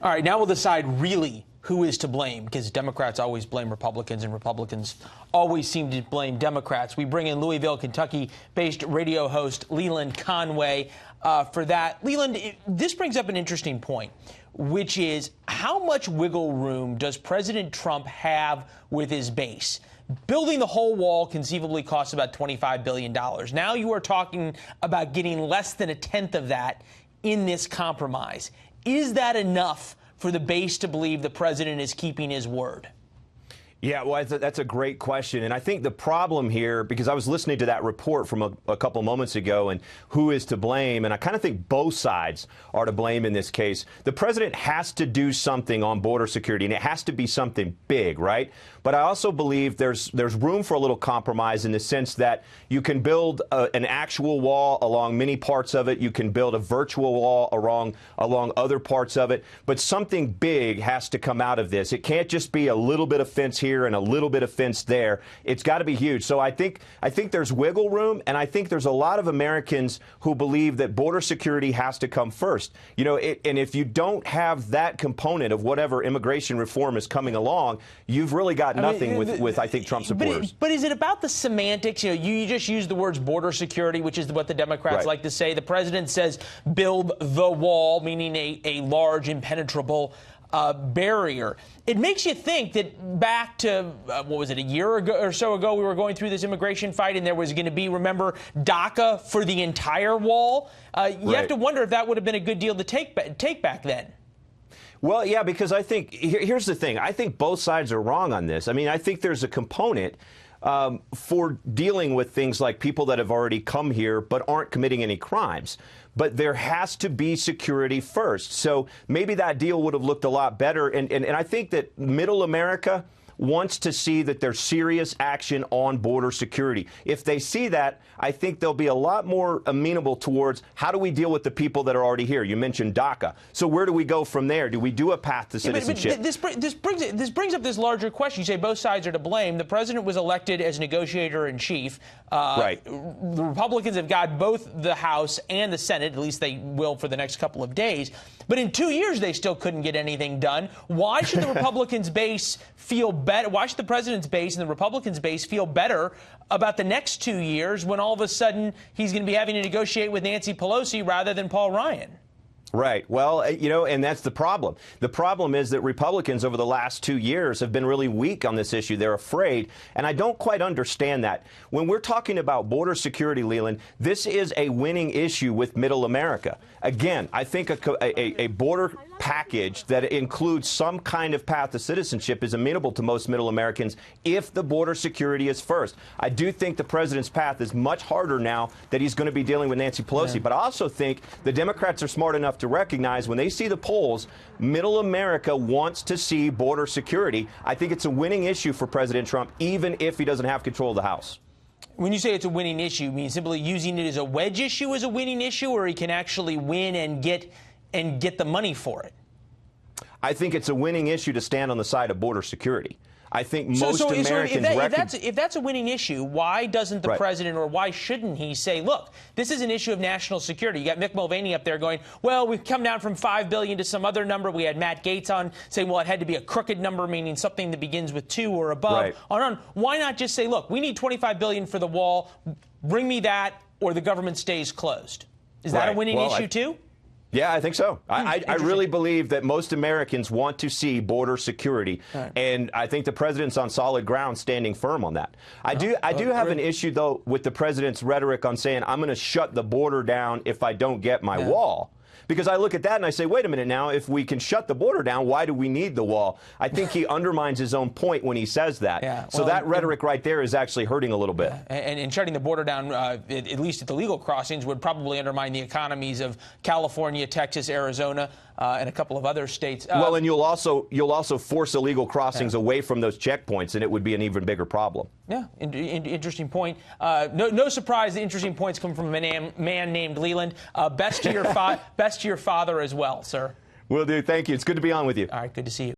All right, now we'll decide really who is to blame, because Democrats always blame Republicans and Republicans always seem to blame Democrats. We bring in Louisville, Kentucky-based radio host Leland Conway for that. Leland, this brings up an interesting point, which is how much wiggle room does President Trump have with his base? Building the whole wall conceivably costs about $25 billion. Now you are talking about getting less than a tenth of that in this compromise. Is that enough for the base to believe the president is keeping his word? Yeah, well, that's a great question. And I think the problem here, because I was listening to that report from a couple moments ago, and who is to blame, and I kind of think both sides are to blame in this case. The president has to do something on border security, and it has to be something big, right? But I also believe there's room for a little compromise in the sense that you can build an actual wall along many parts of it. You can build a virtual wall along other parts of it. But something big has to come out of this. It can't just be a little bit of fence here and a little bit of fence there. It's got to be huge. So I think there's wiggle room, and I think there's a lot of Americans who believe that border security has to come first. You know, and if you don't have that component of whatever immigration reform is coming along, you've really got nothing with I think, Trump supporters. But is it about the semantics? You know, you just use the words border security, which is what the Democrats like to say. The president says build the wall, meaning a large, impenetrable barrier. It makes you think that back to, what was it, a year ago or so ago, we were going through this immigration fight, and there was going to be, remember, DACA for the entire wall? You have to wonder if that would have been a good deal to take back then. Well, yeah, because I think, here's the thing. I think both sides are wrong on this. I mean, I think there's a component for dealing with things like people that have already come here but aren't committing any crimes. But there has to be security first. So maybe that deal would have looked a lot better. And I think that middle America wants to see that there's serious action on border security. If they see that, I think they'll be a lot more amenable towards how do we deal with the people that are already here. You mentioned DACA. So where do we go from there? Do we do a path to citizenship? But this brings up this larger question. You say both sides are to blame. The president was elected as negotiator-in-chief. Right. The Republicans have got both the House and the Senate. At least they will for the next couple of days. But in 2 years, they still couldn't get anything done. Why should the Republicans' base feel better? Why should the president's base and the Republicans' base feel better about the next 2 years when all of a sudden he's going to be having to negotiate with Nancy Pelosi rather than Paul Ryan? Right. Well, you know, and that's the problem. The problem is that Republicans over the last 2 years have been really weak on this issue. They're afraid. And I don't quite understand that. When we're talking about border security, Leland, this is a winning issue with middle America. Again, I think a border package that includes some kind of path to citizenship is amenable to most middle Americans if the border security is first. I do think the president's path is much harder now that he's going to be dealing with Nancy Pelosi. Yeah. But I also think the Democrats are smart enough to recognize when they see the polls, middle America wants to see border security. I think it's a winning issue for President Trump, even if he doesn't have control of the House. When you say it's a winning issue, you mean simply using it as a wedge issue as a winning issue, or he can actually win and get the money for it? I think it's a winning issue to stand on the side of border security. I think most Americans if that's a winning issue, why doesn't the president, or why shouldn't he say, look, this is an issue of national security? You got Mick Mulvaney up there going, well, we've come down from $5 billion to some other number. We had Matt Gaetz on saying, well, it had to be a crooked number, meaning something that begins with 2 or above. On. Why not just say, look, we need $25 billion for the wall. Bring me that, or the government stays closed. Is that a winning issue too? Yeah, I think so. I really believe that most Americans want to see border security, and I think the president's on solid ground standing firm on that. I do have an issue, though, with the president's rhetoric on saying, I'm going to shut the border down if I don't get my wall. Because I look at that and I say, wait a minute now, if we can shut the border down, why do we need the wall? I think he undermines his own point when he says that. Yeah, well, so that rhetoric right there is actually hurting a little bit. And shutting the border down, at least at the legal crossings, would probably undermine the economies of California, Texas, Arizona, and a couple of other states. Well, and you'll also force illegal crossings away from those checkpoints, and it would be an even bigger problem. Yeah, interesting point. No surprise, the interesting points come from a man named Leland. Best to your father as well, sir. Will do. Thank you. It's good to be on with you. All right, good to see you.